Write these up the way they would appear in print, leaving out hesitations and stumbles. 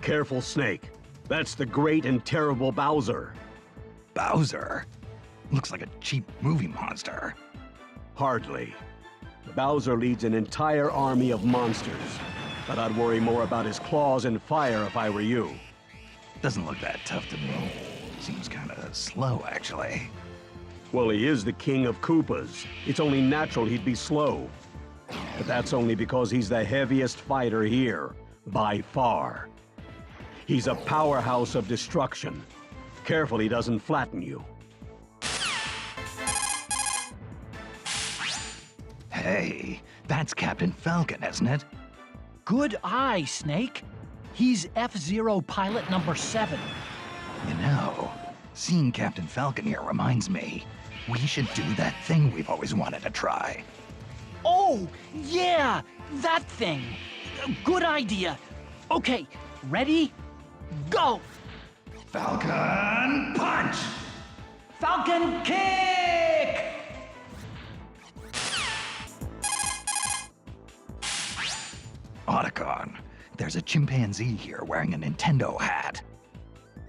Careful, Snake. That's the great and terrible Bowser. Bowser? Looks like a cheap movie monster. Hardly. Bowser leads an entire army of monsters, but I'd worry more about his claws and fire if I were you. Doesn't look that tough to me. Seems kinda slow, actually. Well, he is the king of Koopas. It's only natural he'd be slow. But that's only because he's the heaviest fighter here, by far. He's a powerhouse of destruction. Careful he doesn't flatten you. Hey, that's Captain Falcon, isn't it? Good eye, Snake. He's F-Zero pilot number 7. You know, seeing Captain Falcon here reminds me, we should do that thing we've always wanted to try. Oh, yeah, that thing. Good idea. Okay, ready? Go! Falcon punch! Falcon kick! Otacon, there's a chimpanzee here wearing a Nintendo hat.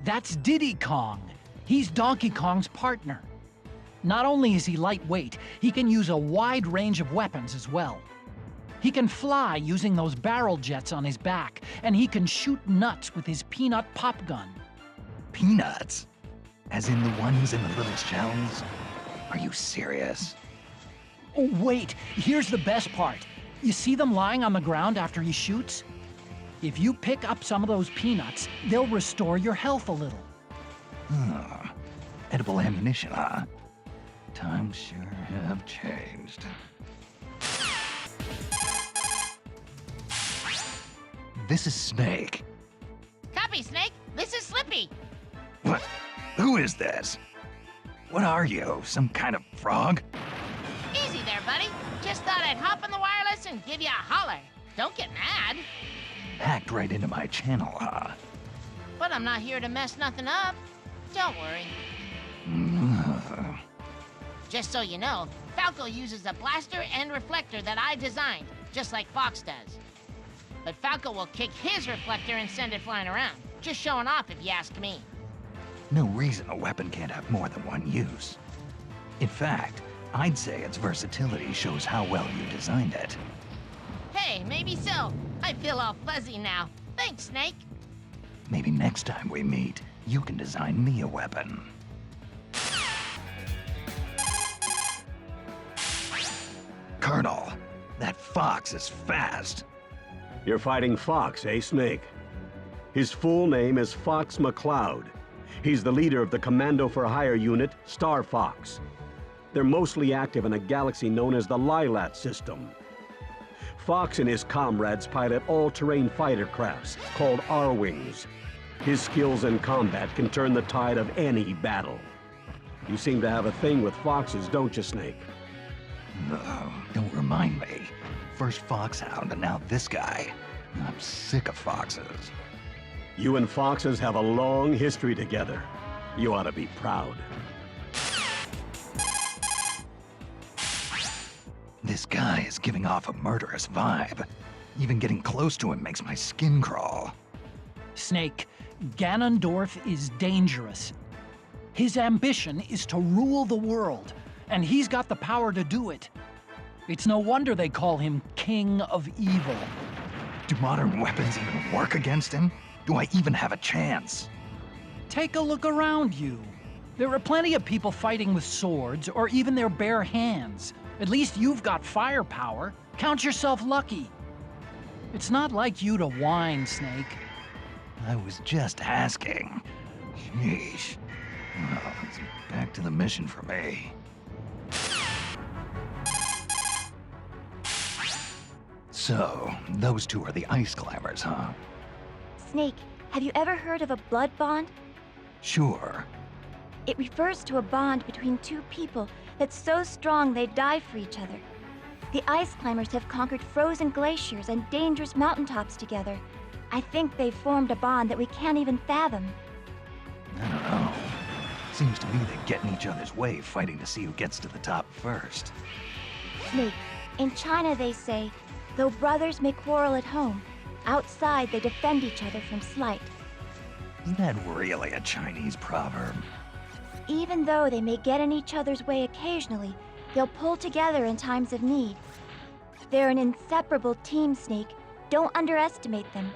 That's Diddy Kong. He's Donkey Kong's partner. Not only is he lightweight, he can use a wide range of weapons as well. He can fly using those barrel jets on his back, and he can shoot nuts with his peanut pop gun. Peanuts? As in the ones in the little shells? Are you serious? Oh, wait, here's the best part. You see them lying on the ground after he shoots? If you pick up some of those peanuts, they'll restore your health a little. Huh. Edible ammunition, huh? Times sure have changed. This is Snake. Copy, Snake. This is Slippy. What? Who is this? What are you? Some kind of frog? Easy there, buddy. Just thought I'd hop on the wireless and give you a holler. Don't get mad. Hacked right into my channel, huh? But I'm not here to mess nothing up. Don't worry. Just so you know, Falco uses a blaster and reflector that I designed, just like Fox does. But Falco will kick his reflector and send it flying around. Just showing off if you ask me. No reason a weapon can't have more than one use. In fact, I'd say its versatility shows how well you designed it. Hey, maybe so. I feel all fuzzy now. Thanks, Snake. Maybe next time we meet, you can design me a weapon. Colonel, that fox is fast. You're fighting Fox, eh, Snake? His full name is Fox McCloud. He's the leader of the Commando for Hire unit, Star Fox. They're mostly active in a galaxy known as the Lilat system. Fox and his comrades pilot all-terrain fighter crafts called R-Wings. His skills in combat can turn the tide of any battle. You seem to have a thing with foxes, don't you, Snake? No, don't remind me. First Foxhound and now this guy. I'm sick of foxes. You and foxes have a long history together. You ought to be proud. This guy is giving off a murderous vibe. Even getting close to him makes my skin crawl. Snake, Ganondorf is dangerous. His ambition is to rule the world, and he's got the power to do it. It's no wonder they call him King of Evil. Do modern weapons even work against him? Do I even have a chance? Take a look around you. There are plenty of people fighting with swords or even their bare hands. At least you've got firepower. Count yourself lucky. It's not like you to whine, Snake. I was just asking. Sheesh. Well, it's back to the mission for me. So, those two are the ice climbers, huh? Snake, have you ever heard of a blood bond? Sure. It refers to a bond between two people that's so strong they die for each other. The ice climbers have conquered frozen glaciers and dangerous mountaintops together. I think they've formed a bond that we can't even fathom. I don't know. Seems to me they get in each other's way fighting to see who gets to the top first. Snake, in China they say, though brothers may quarrel at home, outside they defend each other from slight. Is that really a Chinese proverb? Even though they may get in each other's way occasionally, they'll pull together in times of need. They're an inseparable team, Snake. Don't underestimate them.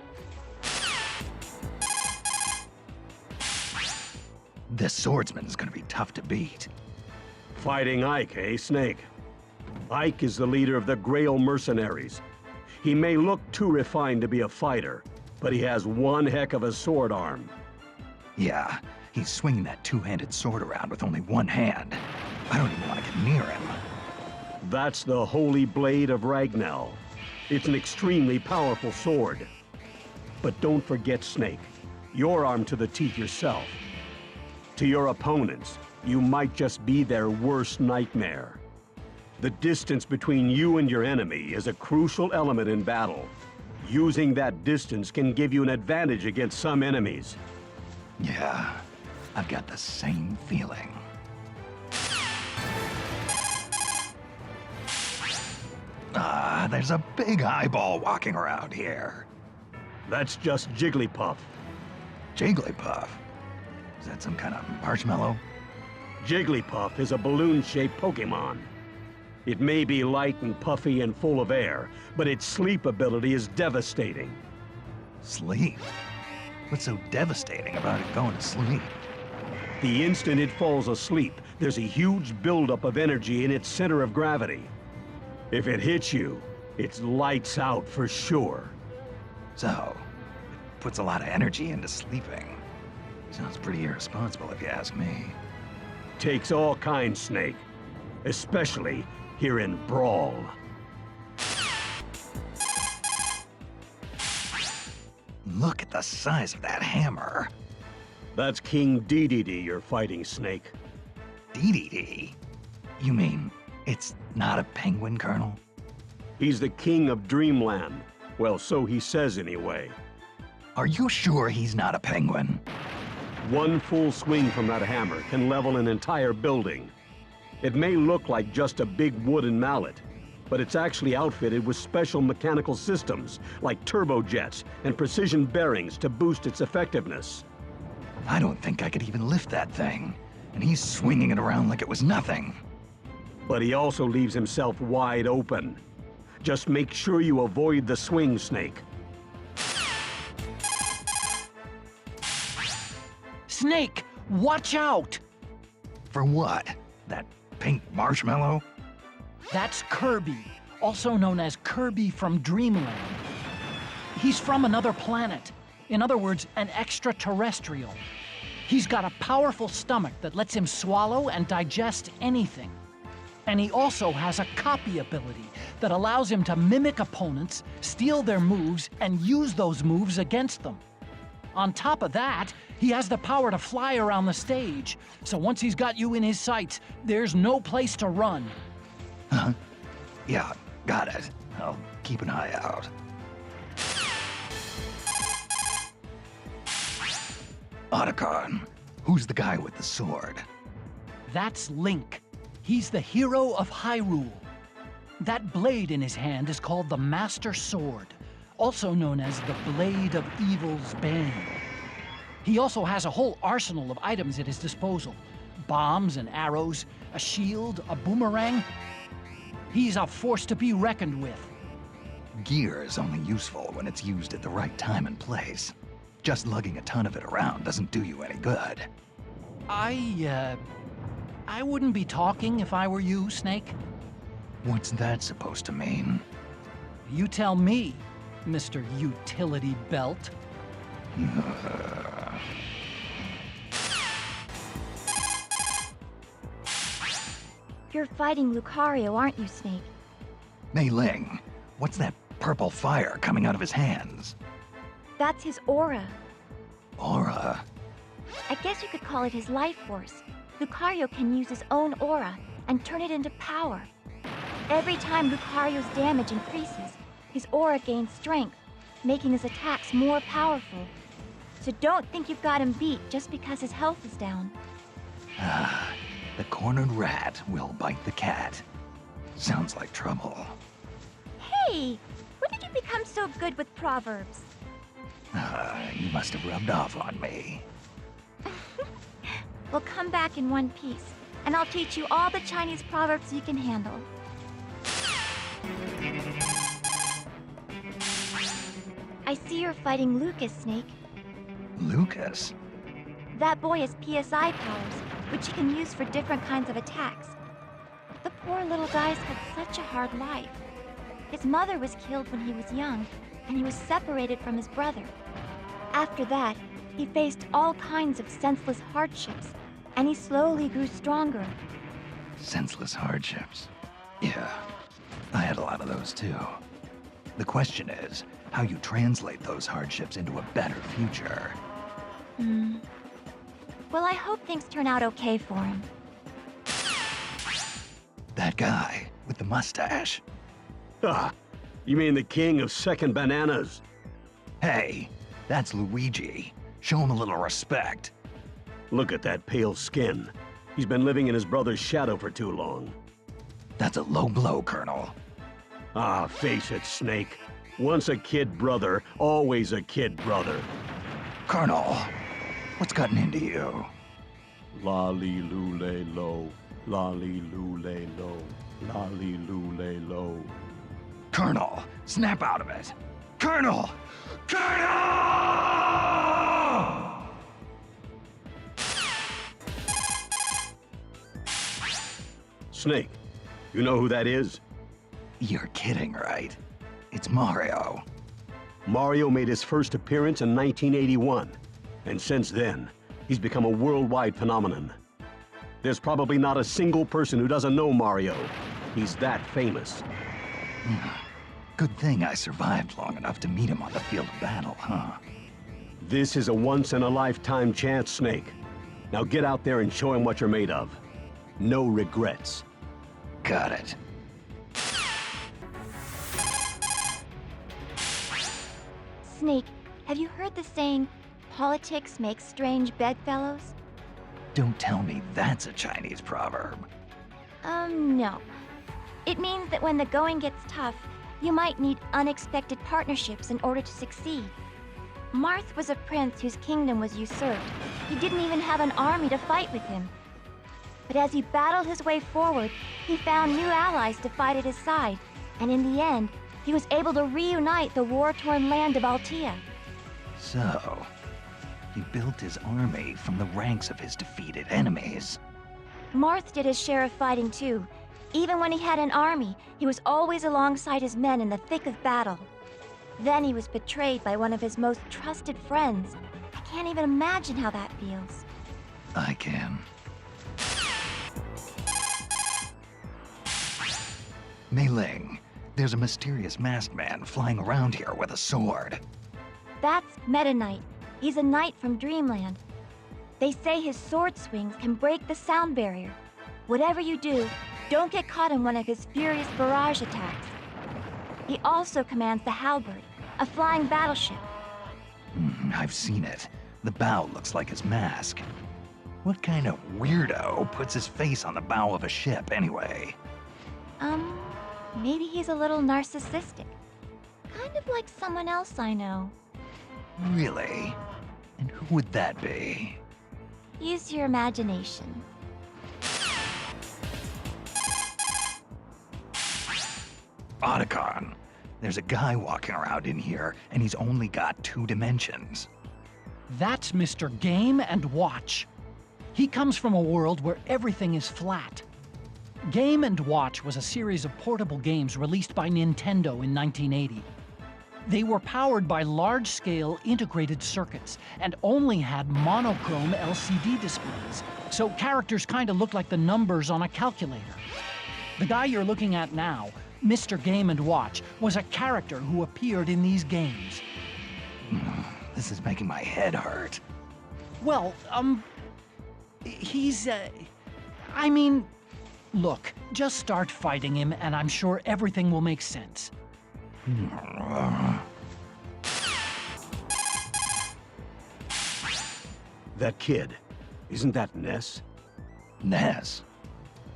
This swordsman's gonna be tough to beat. Fighting Ike, eh, Snake? Ike is the leader of the Grail Mercenaries. He may look too refined to be a fighter, but he has one heck of a sword arm. Yeah, he's swinging that two-handed sword around with only one hand. I don't even want to get near him. That's the Holy Blade of Ragnell. It's an extremely powerful sword. But don't forget, Snake, you're armed to the teeth yourself. To your opponents, you might just be their worst nightmare. The distance between you and your enemy is a crucial element in battle. Using that distance can give you an advantage against some enemies. Yeah, I've got the same feeling. There's a big eyeball walking around here. That's just Jigglypuff. Jigglypuff? Is that some kind of marshmallow? Jigglypuff is a balloon-shaped Pokémon. It may be light and puffy and full of air, but its sleep ability is devastating. Sleep? What's so devastating about it going to sleep? The instant it falls asleep, there's a huge buildup of energy in its center of gravity. If it hits you, it's lights out for sure. So, it puts a lot of energy into sleeping. Sounds pretty irresponsible if you ask me. Takes all kinds, Snake. Especially here in Brawl. Look at the size of that hammer. That's King Dedede you're fighting, Snake. Dedede? You mean it's not a penguin, Colonel? He's the king of Dreamland. Well, so he says anyway. Are you sure he's not a penguin? One full swing from that hammer can level an entire building. It may look like just a big wooden mallet, but it's actually outfitted with special mechanical systems like turbojets and precision bearings to boost its effectiveness. I don't think I could even lift that thing, and he's swinging it around like it was nothing. But he also leaves himself wide open. Just make sure you avoid the swing, Snake. Snake, watch out! For what? That pink marshmallow? That's Kirby, also known as Kirby from Dreamland. He's from another planet. In other words, an extraterrestrial. He's got a powerful stomach that lets him swallow and digest anything. And he also has a copy ability that allows him to mimic opponents, steal their moves, and use those moves against them. On top of that, he has the power to fly around the stage, so once he's got you in his sights, there's no place to run. Huh? Yeah, got it. I'll keep an eye out. Otacon, who's the guy with the sword? That's Link. He's the hero of Hyrule. That blade in his hand is called the Master Sword, also known as the Blade of Evil's Bane. He also has a whole arsenal of items at his disposal. Bombs and arrows, a shield, a boomerang. He's a force to be reckoned with. Gear is only useful when it's used at the right time and place. Just lugging a ton of it around doesn't do you any good. I wouldn't be talking if I were you, Snake. What's that supposed to mean? You tell me, Mr. Utility Belt. You're fighting Lucario, aren't you, Snake? Mei Ling, what's that purple fire coming out of his hands? That's his aura. Aura? I guess you could call it his life force. Lucario can use his own aura and turn it into power. Every time Lucario's damage increases, his aura gains strength, making his attacks more powerful. So don't think you've got him beat just because his health is down. The cornered rat will bite the cat. Sounds like trouble. Hey! When did you become so good with proverbs? You must have rubbed off on me. We'll come back in one piece, and I'll teach you all the Chinese proverbs you can handle. I see you're fighting Lucas, Snake. Lucas? That boy has PSI powers, which he can use for different kinds of attacks. The poor little guy's had such a hard life. His mother was killed when he was young, and he was separated from his brother. After that, he faced all kinds of senseless hardships, and he slowly grew stronger. Senseless hardships. Yeah, I had a lot of those too. The question is, how you translate those hardships into a better future. Well, I hope things turn out okay for him. That guy with the mustache. Ah, you mean the king of second bananas? Hey, that's Luigi. Show him a little respect. Look at that pale skin. He's been living in his brother's shadow for too long. That's a low blow, Colonel. Ah, face it, Snake. Once a kid brother, always a kid brother. Colonel, what's gotten into you? Lolly-loo-lay-lo, lolly-loo-lay-lo, lolly-loo-lay-lo. Colonel, snap out of it. Colonel! Colonel! Snake, you know who that is? You're kidding, right? It's Mario. Mario made his first appearance in 1981, and since then, he's become a worldwide phenomenon. There's probably not a single person who doesn't know Mario. He's that famous. Good thing I survived long enough to meet him on the field of battle, huh? This is a once-in-a-lifetime chance, Snake. Now get out there and show him what you're made of. No regrets. Got it. Snake, have you heard the saying, politics makes strange bedfellows? Don't tell me that's a Chinese proverb. No. It means that when the going gets tough, you might need unexpected partnerships in order to succeed. Marth was a prince whose kingdom was usurped. He didn't even have an army to fight with him. But as he battled his way forward, he found new allies to fight at his side, and in the end, he was able to reunite the war-torn land of Altea. So, he built his army from the ranks of his defeated enemies. Marth did his share of fighting too. Even when he had an army, he was always alongside his men in the thick of battle. Then he was betrayed by one of his most trusted friends. I can't even imagine how that feels. I can. Mei Ling, there's a mysterious masked man flying around here with a sword. That's Meta Knight. He's a knight from Dreamland. They say his sword swings can break the sound barrier. Whatever you do, don't get caught in one of his furious barrage attacks. He also commands the Halberd, a flying battleship. I've seen it. The bow looks like his mask. What kind of weirdo puts his face on the bow of a ship anyway? Maybe he's a little narcissistic. Kind of like someone else I know. Really? And who would that be? Use your imagination. Otacon, there's a guy walking around in here, and he's only got 2 dimensions. That's Mr. Game & Watch. He comes from a world where everything is flat. Game & Watch was a series of portable games released by Nintendo in 1980. They were powered by large-scale integrated circuits and only had monochrome LCD displays, so characters kind of looked like the numbers on a calculator. The guy you're looking at now, Mr. Game & Watch, was a character who appeared in these games. This is making my head hurt. Well, he's, I mean, look, just start fighting him and I'm sure everything will make sense. That kid, isn't that Ness? Ness?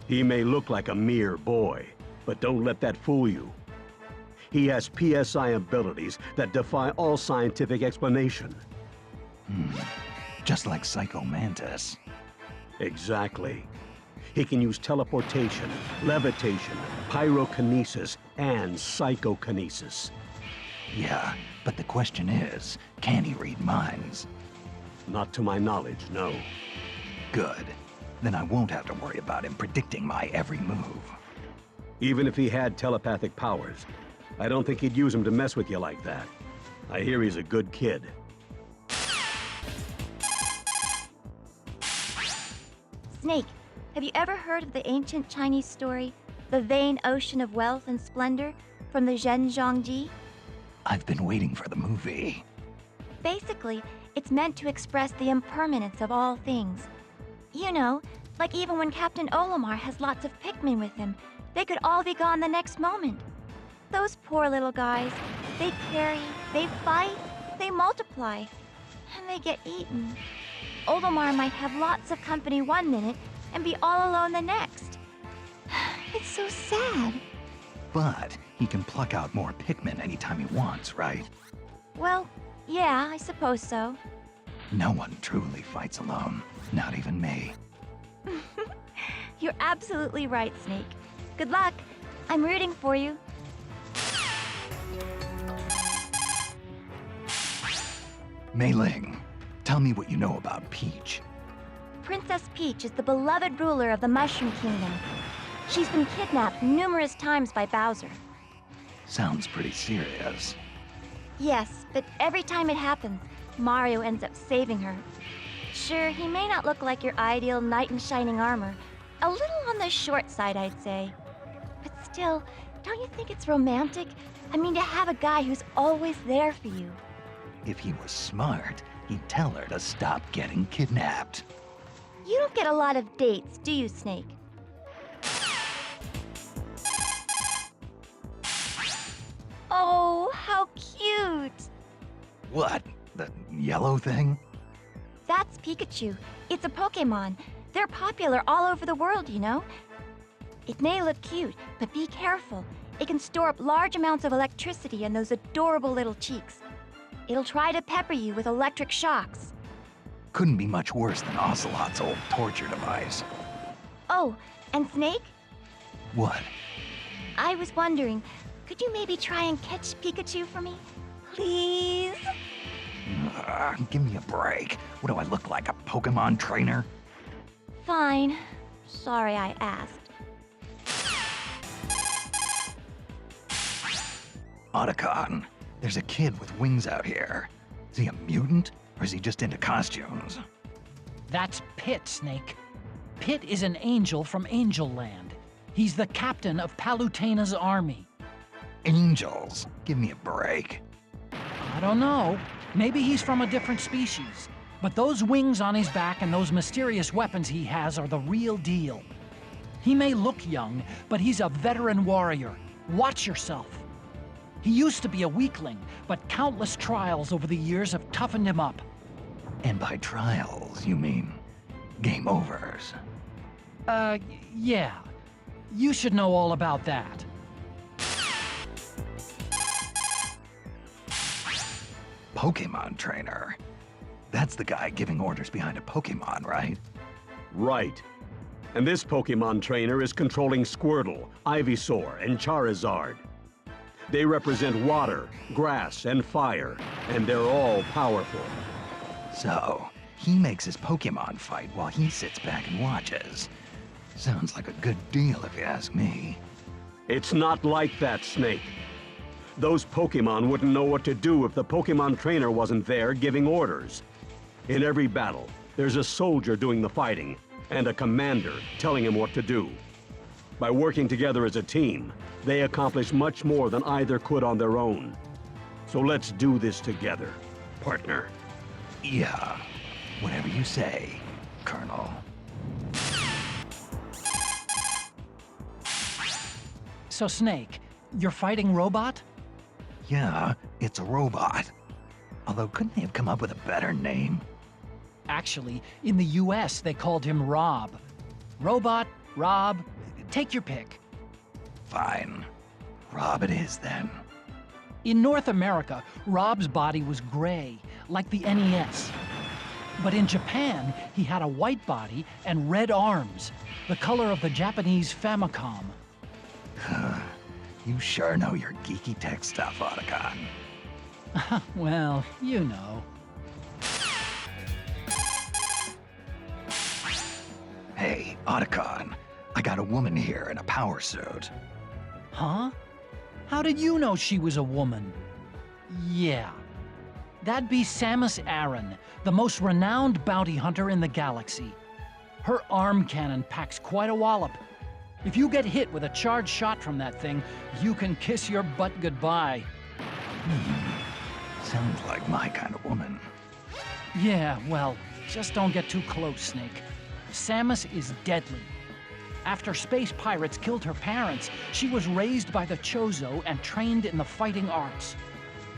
He may look like a mere boy, but don't let that fool you. He has PSI abilities that defy all scientific explanation. Just like Psycho Mantis. Exactly. He can use teleportation, levitation, pyrokinesis, and psychokinesis. Yeah, but the question is, can he read minds? Not to my knowledge, no. Good. Then I won't have to worry about him predicting my every move. Even if he had telepathic powers, I don't think he'd use them to mess with you like that. I hear he's a good kid. Snake, have you ever heard of the ancient Chinese story, The Vain Ocean of Wealth and Splendor, from the Zhenjiangji? I've been waiting for the movie. Basically, it's meant to express the impermanence of all things. You know, like even when Captain Olimar has lots of Pikmin with him, they could all be gone the next moment. Those poor little guys, they carry, they fight, they multiply, and they get eaten. Olimar might have lots of company one minute and be all alone the next. It's so sad. But he can pluck out more Pikmin anytime he wants, right? Well, yeah, I suppose so. No one truly fights alone, not even me. You're absolutely right, Snake. Good luck. I'm rooting for you. Mei Ling, tell me what you know about Peach. Princess Peach is the beloved ruler of the Mushroom Kingdom. She's been kidnapped numerous times by Bowser. Sounds pretty serious. Yes, but every time it happens, Mario ends up saving her. Sure, he may not look like your ideal knight in shining armor. A little on the short side, I'd say. But still, don't you think it's romantic? I mean, to have a guy who's always there for you. If he was smart, he'd tell her to stop getting kidnapped. You don't get a lot of dates, do you, Snake? Oh, how cute! What? The yellow thing? That's Pikachu. It's a Pokémon. They're popular all over the world, you know? It may look cute, but be careful. It can store up large amounts of electricity in those adorable little cheeks. It'll try to pepper you with electric shocks. Couldn't be much worse than Ocelot's old torture device. Oh, and Snake? What? I was wondering, could you maybe try and catch Pikachu for me? Please? Give me a break. What do I look like, a Pokemon trainer? Fine. Sorry I asked. Otacon, there's a kid with wings out here. Is he a mutant, or is he just into costumes? That's Pit, Snake. Pit is an angel from Angel Land. He's the captain of Palutena's army. Angels? Give me a break. I don't know. Maybe he's from a different species. But those wings on his back and those mysterious weapons he has are the real deal. He may look young, but he's a veteran warrior. Watch yourself. He used to be a weakling, but countless trials over the years have toughened him up. And by trials, you mean game overs? Yeah. You should know all about that. Pokemon Trainer? That's the guy giving orders behind a Pokemon, right? Right. And this Pokemon trainer is controlling Squirtle, Ivysaur, and Charizard. They represent water, grass, and fire, and they're all powerful. So, he makes his Pokemon fight while he sits back and watches. Sounds like a good deal if you ask me. It's not like that, Snake. Those Pokemon wouldn't know what to do if the Pokemon trainer wasn't there giving orders. In every battle, there's a soldier doing the fighting, and a commander telling him what to do. By working together as a team, they accomplish much more than either could on their own. So let's do this together, partner. Yeah, whatever you say, Colonel. So, Snake, you're fighting Robot? Yeah, it's a robot. Although, couldn't they have come up with a better name? Actually, in the US, they called him R.O.B. Robot, R.O.B, take your pick. Fine. R.O.B it is, then. In North America, R.O.B's body was gray, like the NES. But in Japan, he had a white body and red arms, the color of the Japanese Famicom. You sure know your geeky tech stuff, Otacon. Well, you know. Hey, Otacon, I got a woman here in a power suit. Huh? How did you know she was a woman? Yeah. That'd be Samus Aran, the most renowned bounty hunter in the galaxy. Her arm cannon packs quite a wallop. If you get hit with a charged shot from that thing, you can kiss your butt goodbye. Sounds like my kind of woman. Yeah, well, just don't get too close, Snake. Samus is deadly. After space pirates killed her parents, she was raised by the Chozo and trained in the fighting arts.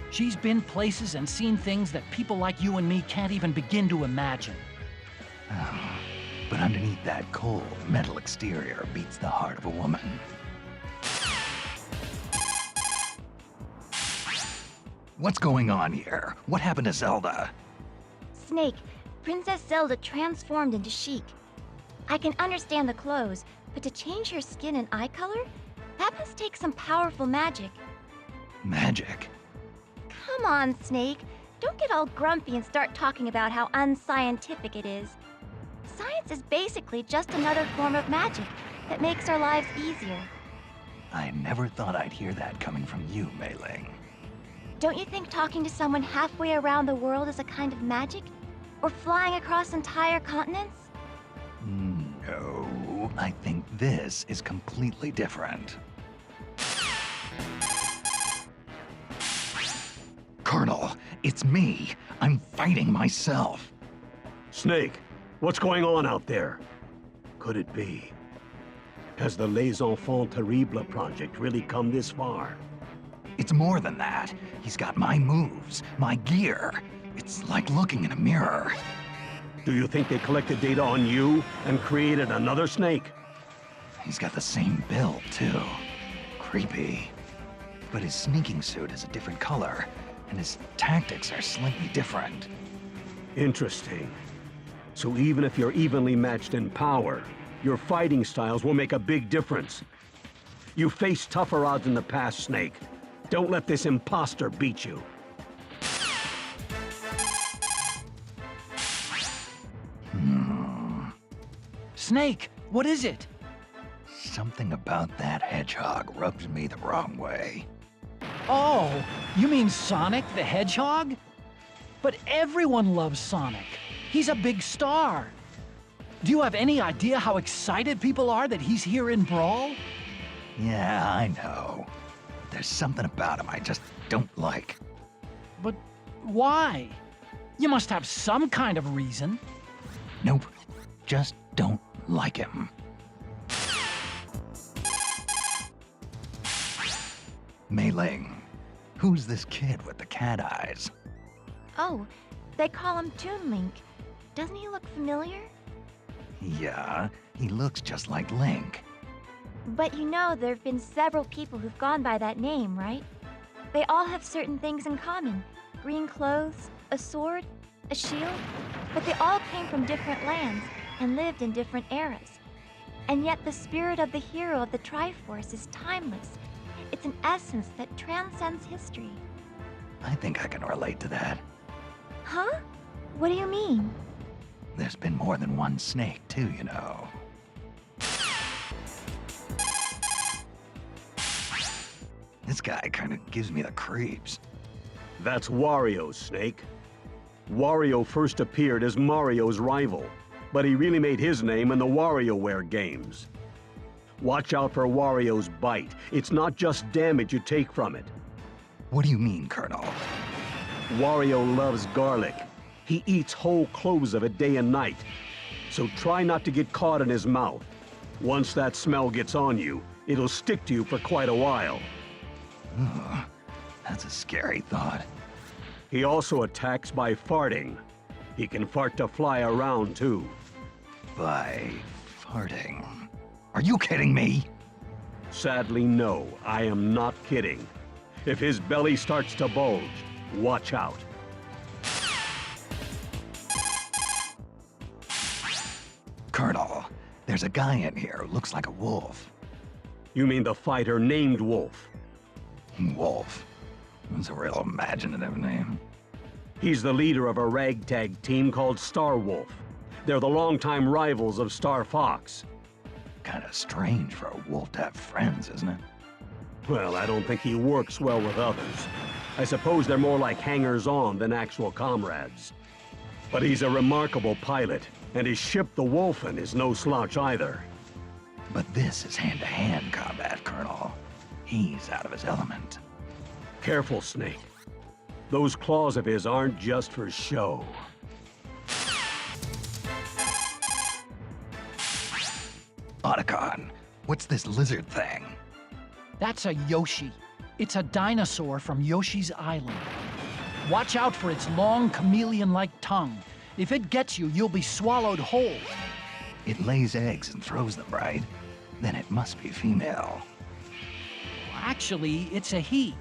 She's been places and seen things that people like you and me can't even begin to imagine. Oh, but underneath that cold, metal exterior beats the heart of a woman. What's going on here? What happened to Zelda? Snake, Princess Zelda transformed into Sheik. I can understand the clothes, but to change her skin and eye color? That must take some powerful magic. Magic? Come on, Snake. Don't get all grumpy and start talking about how unscientific it is. Science is basically just another form of magic that makes our lives easier. I never thought I'd hear that coming from you, Mei Ling. Don't you think talking to someone halfway around the world is a kind of magic? Or flying across entire continents? No, I think this is completely different. Colonel, it's me. I'm fighting myself. Snake, what's going on out there? Could it be? Has the Les Enfants Terribles project really come this far? It's more than that. He's got my moves, my gear. It's like looking in a mirror. Do you think they collected data on you and created another Snake? He's got the same build, too. Creepy. But his sneaking suit is a different color, and his tactics are slightly different. Interesting. So even if you're evenly matched in power, your fighting styles will make a big difference. You faced tougher odds in the past, Snake. Don't let this imposter beat you. Snake, what is it? Something about that hedgehog rubs me the wrong way. Oh, you mean Sonic the Hedgehog? But everyone loves Sonic. He's a big star. Do you have any idea how excited people are that he's here in Brawl? Yeah, I know. There's something about him I just don't like. But why? You must have some kind of reason. Nope. Just don't like him. Mei Ling, who's this kid with the cat eyes? Oh, they call him Toon Link. Doesn't he look familiar? Yeah, he looks just like Link. But you know there have been several people who've gone by that name, right? They all have certain things in common. Green clothes, a sword, a shield. But they all came from different lands and lived in different eras. And yet the spirit of the hero of the Triforce is timeless. It's an essence that transcends history. I think I can relate to that. Huh? What do you mean? There's been more than one Snake, too, you know. This guy kind of gives me the creeps. That's Wario, Snake. Wario first appeared as Mario's rival, but he really made his name in the WarioWare games. Watch out for Wario's bite. It's not just damage you take from it. What do you mean, Colonel? Wario loves garlic. He eats whole cloves of it day and night. So try not to get caught in his mouth. Once that smell gets on you, it'll stick to you for quite a while. Ugh, that's a scary thought. He also attacks by farting. He can fart to fly around, too. By farting. Are you kidding me? Sadly, no, I am not kidding. If his belly starts to bulge, watch out. Colonel, there's a guy in here who looks like a wolf. You mean the fighter named Wolf? Wolf. That's a real imaginative name. He's the leader of a ragtag team called Star Wolf. They're the longtime rivals of Star Fox. Kinda strange for a wolf to have friends, isn't it? Well, I don't think he works well with others. I suppose they're more like hangers-on than actual comrades. But he's a remarkable pilot, and his ship, the Wolfen, is no slouch either. But this is hand-to-hand combat, Colonel. He's out of his element. Careful, Snake. Those claws of his aren't just for show. Otacon, what's this lizard thing? That's a Yoshi. It's a dinosaur from Yoshi's Island. Watch out for its long chameleon-like tongue. If it gets you, you'll be swallowed whole. It lays eggs and throws them, right? Then it must be female. Actually, it's a he.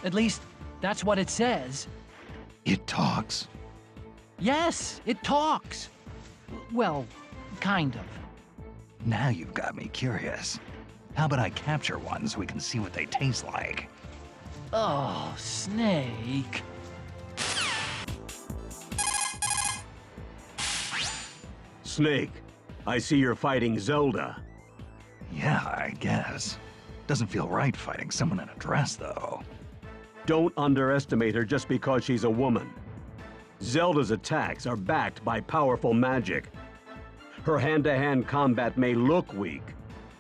At least, that's what it says. It talks. Yes, it talks. Well, kind of. Now you've got me curious. How about I capture one so we can see what they taste like? Oh, Snake. Snake, I see you're fighting Zelda. Yeah, I guess. Doesn't feel right fighting someone in a dress, though. Don't underestimate her just because she's a woman. Zelda's attacks are backed by powerful magic. Her hand-to-hand combat may look weak,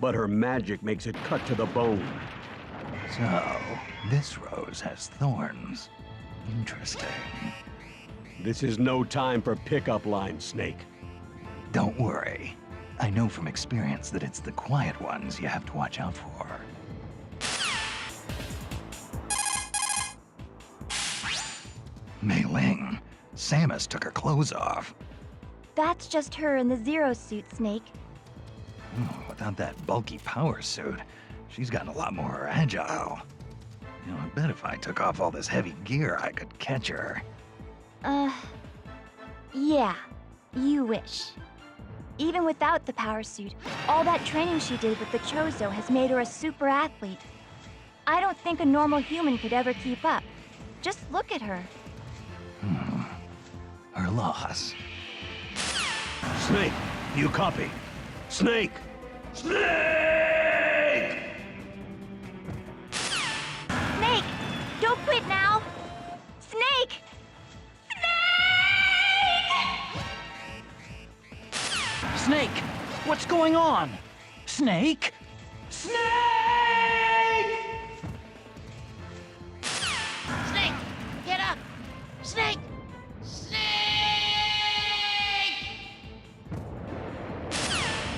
but her magic makes it cut to the bone. So, this rose has thorns. Interesting. This is no time for pickup lines, Snake. Don't worry. I know from experience that it's the quiet ones you have to watch out for. Mei Ling, Samus took her clothes off. That's just her in the Zero suit, Snake. Without that bulky power suit, she's gotten a lot more agile. You know, I bet if I took off all this heavy gear, I could catch her. Yeah, you wish. Even without the power suit, all that training she did with the Chozo has made her a super athlete. I don't think a normal human could ever keep up. Just look at her. Her loss. Snake, you copy. Snake! Snake! Snake! Don't quit now! Snake! Snake! Snake! What's going on? Snake? Snake! Snake, get up! Snake!